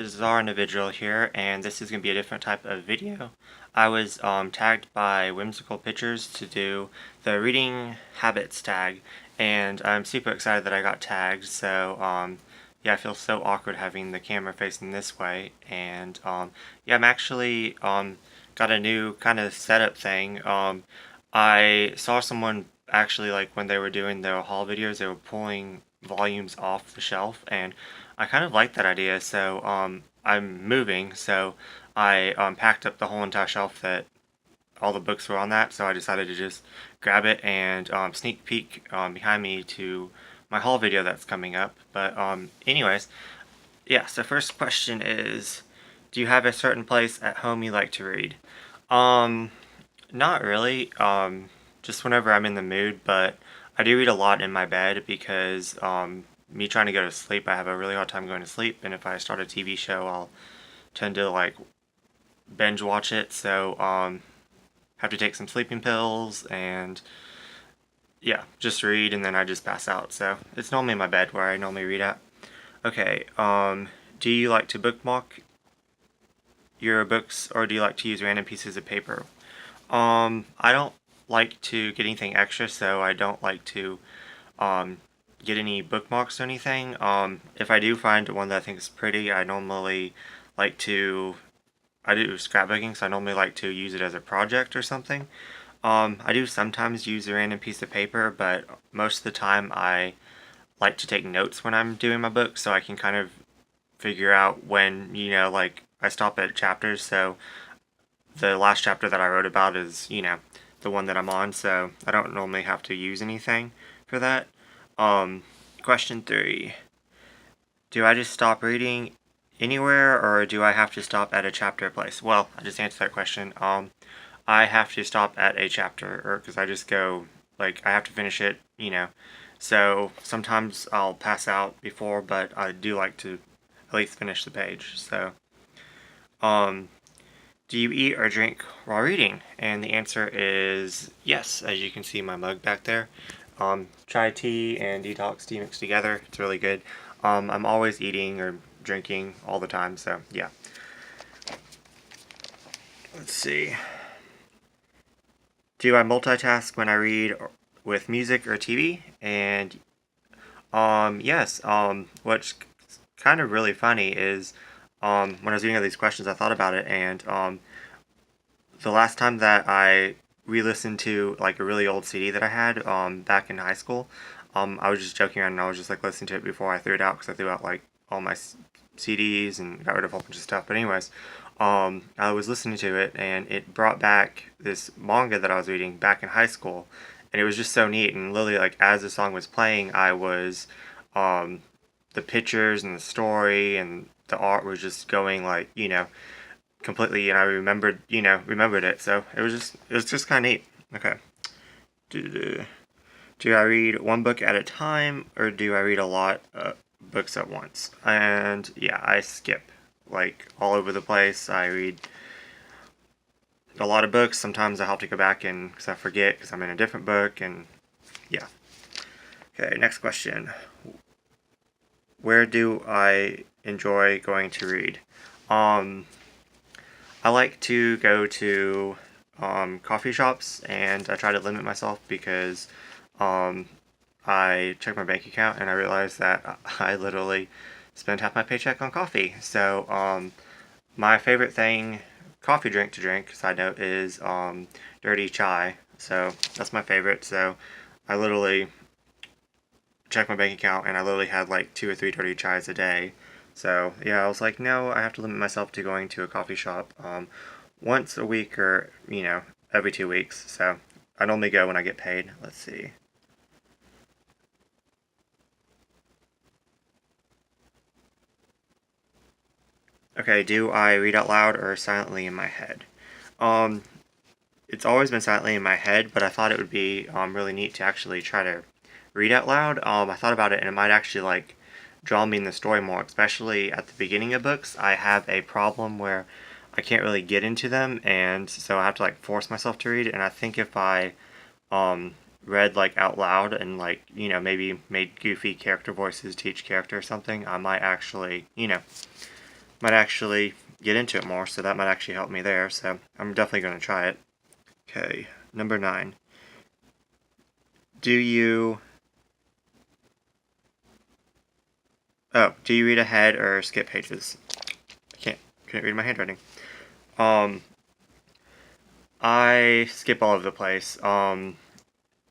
bizarre individual here, and this is going to be a different type of video. I was tagged by Whimsical Pictures to do the reading habits tag, and I'm super excited that I got tagged. So yeah, I feel so awkward having the camera facing this way, and yeah, I'm actually got a new kind of setup thing. I saw someone actually, like, when they were doing their haul videos, they were pulling volumes off the shelf, and I kind of like that idea. So I'm moving, so I packed up the whole entire shelf that all the books were on that, so I decided to just grab it and sneak peek behind me to my haul video that's coming up. But anyways, yeah, so first question is, do you have a certain place at home you like to read? Um, Not really. Just whenever I'm in the mood, but I do read a lot in my bed because me trying to go to sleep, I have a really hard time going to sleep, and if I start a TV show, I'll tend to like binge watch it. So have to take some sleeping pills and yeah, just read, and then I just pass out. So it's normally in my bed where I normally read at. Okay. Do you like to bookmark your books, or do you like to use random pieces of paper? I don't like to get anything extra, so I don't like to um, get any bookmarks or anything. If I do find one that I think is pretty, I normally like to, I do scrapbooking, so I normally like to use it as a project or something. I do sometimes use a random piece of paper, but most of the time I like to take notes when I'm doing my book, so I can kind of figure out when, like, I stop at chapters. So the last chapter that I wrote about is, the one that I'm on, so I don't normally have to use anything for that. Um, Question 3. Do I just stop reading anywhere, or do I have to stop at a chapter place? Well, I just answered that question. I have to stop at a chapter, or because I just go, like, I have to finish it, So sometimes I'll pass out before, but I do like to at least finish the page. So, um, do you eat or drink while reading? And the answer is yes, as you can see my mug back there. Chai tea and detox tea mixed together. It's really good. I'm always eating or drinking all the time, so yeah. Let's see. Do I multitask when I read with music or TV? And yes. What's kind of really funny is when I was doing all these questions, I thought about it, and the last time that I re-listened to like a really old CD that I had back in high school, I was just joking around and I was just like listening to it before I threw it out, because I threw out like all my CDs and got rid of a whole bunch of stuff. But anyways, I was listening to it, and it brought back this manga that I was reading back in high school, and it was just so neat. And literally, like, as the song was playing, I was the pictures and the story and the art was just going, like, completely, and I remembered it. So it was just kind of neat. Okay. Do I read one book at a time, or do I read a lot of books at once? And yeah, I skip, like, all over the place. I read a lot of books. Sometimes I have to go back and because I forget because I'm in a different book, and yeah. Okay, next question. Where do I enjoy going to read? Um, I like to go to coffee shops, and I try to limit myself because um, I check my bank account and I realize that I literally spend half my paycheck on coffee. So my favorite thing, coffee drink to drink, side note, is dirty chai. So that's my favorite. So I literally check my bank account, and I literally had like 2 or 3 dirty chais a day. So yeah, I was like, no, I have to limit myself to going to a coffee shop once a week, or every 2 weeks. So I normally go when I get paid. Let's see. Okay, do I read out loud or silently in my head? Um, it's always been silently in my head, but I thought it would be really neat to actually try to read out loud. I thought about it, and it might actually like draw me in the story more, especially at the beginning of books. I have a problem where I can't really get into them, and so I have to like force myself to read. And I think if I read like out loud and like maybe made goofy character voices to each character or something, I might actually might actually get into it more, so that might actually help me there, so I'm definitely going to try it. Okay, number 9. Do you read ahead or skip pages? Couldn't read my handwriting. I skip all over the place.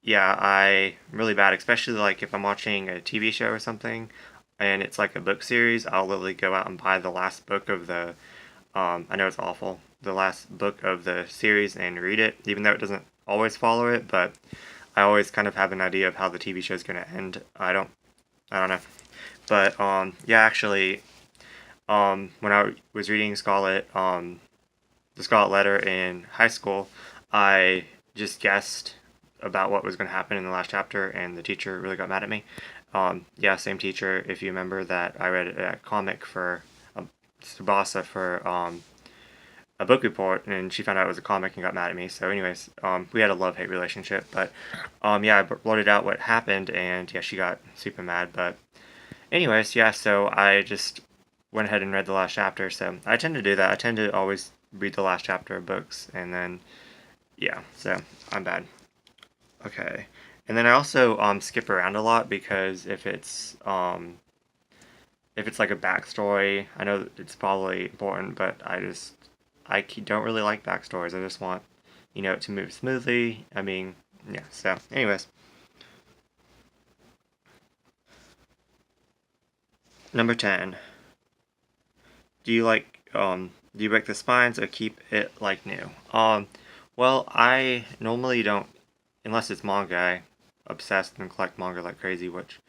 Yeah, I'm really bad, especially like if I'm watching a TV show or something, and it's like a book series. I'll literally go out and buy the last book of the, I know it's awful, the last book of the series and read it, even though it doesn't always follow it, but I always kind of have an idea of how the TV show is going to end. I don't know. But, yeah, actually, when I was reading the Scarlet Letter in high school, I just guessed about what was going to happen in the last chapter, and the teacher really got mad at me. Yeah, same teacher, if you remember that I read a comic for Tsubasa for a book report, and she found out it was a comic and got mad at me. So anyways, we had a love-hate relationship, but yeah, I blurted out what happened, and yeah, she got super mad. But anyways, yeah, so I just went ahead and read the last chapter. So I tend to do that. I tend to always read the last chapter of books, and then yeah, so I'm bad. Okay, and then I also skip around a lot, because if it's like a backstory, I know it's probably important, but I don't really like backstories. I just want, it to move smoothly. I mean, yeah. So, anyways, number 10. Do you break the spines or keep it like new? Well, I normally don't, unless it's manga. I obsessed and collect manga like crazy, which,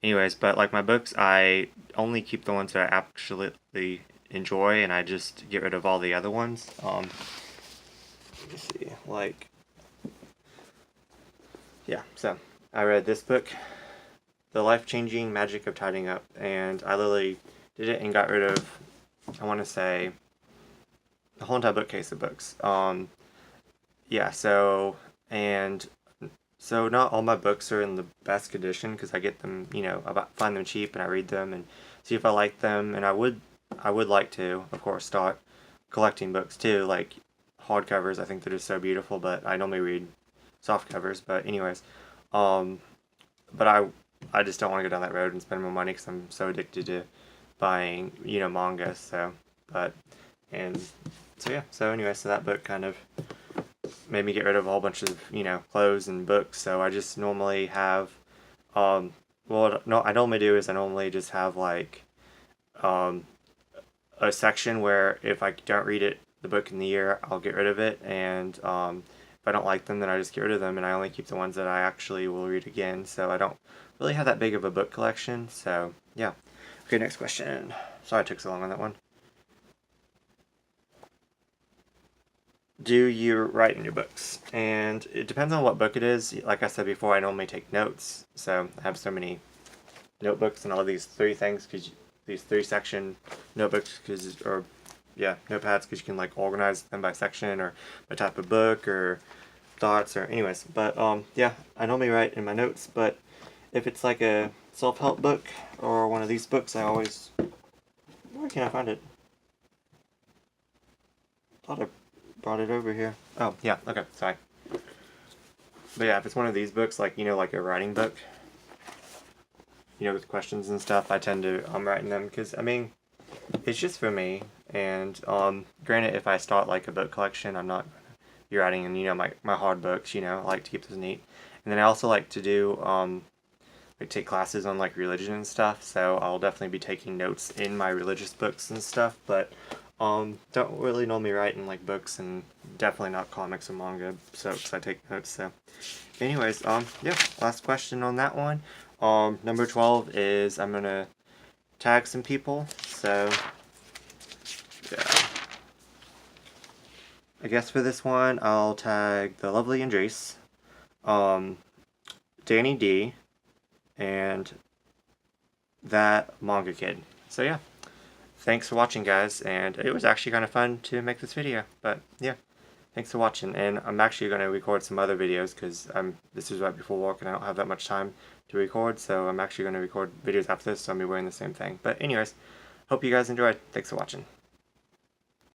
anyways, but like my books, I only keep the ones that I actually enjoy, and I just get rid of all the other ones. Let me see, like, yeah, so I read this book, The Life-Changing Magic of Tidying Up, and I literally did it and got rid of, I want to say, the whole entire bookcase of books. Yeah, so not all my books are in the best condition, because I get them, I find them cheap and I read them and see if I like them, and I would like to, of course, start collecting books too, like hardcovers. I think they're just so beautiful, but I normally read soft covers. But anyways, but I just don't want to go down that road and spend more money, because I'm so addicted to buying, manga. So, and so yeah, so anyway, so that book kind of made me get rid of a whole bunch of, clothes and books. So I just normally have, well, no, I normally do is I normally just have like, a section where if I don't read the book in the year, I'll get rid of it, and if I don't like them, then I just get rid of them, and I only keep the ones that I actually will read again. So I don't really have that big of a book collection. So yeah. Okay, next question. Sorry I took so long on that one. Do you write in your books? And it depends on what book it is. Like I said before, I normally take notes. So I have so many notebooks and all these 3 things, because these 3 section notebooks, notepads, because you can like organize them by section or by type of book or thoughts, or anyways. But yeah, I normally write in my notes. But if it's like a self-help book or one of these books, I always, where can I find it? Thought I brought it over here. Oh yeah, okay, sorry. But yeah, if it's one of these books, like, like a writing book, with questions and stuff, I tend to writing them, because I mean, it's just for me. And granted, if I start like a book collection, I'm not gonna be writing in, my hard books. I like to keep those neat. And then I also like to do like take classes on like religion and stuff, so I'll definitely be taking notes in my religious books and stuff. But don't really normally write in like books, and definitely not comics or manga, so because I take notes. So anyways, yeah, last question on that one. Number 12 is I'm gonna tag some people. So yeah, I guess for this one I'll tag the lovely and Drece, Dani Dee, and ThatMangaKid. So yeah, thanks for watching, guys, and it was actually kind of fun to make this video. But yeah, thanks for watching, and I'm actually going to record some other videos, because this is right before work and I don't have that much time to record, so I'm actually going to record videos after this, so I'm going to be wearing the same thing. But anyways, hope you guys enjoyed. Thanks for watching.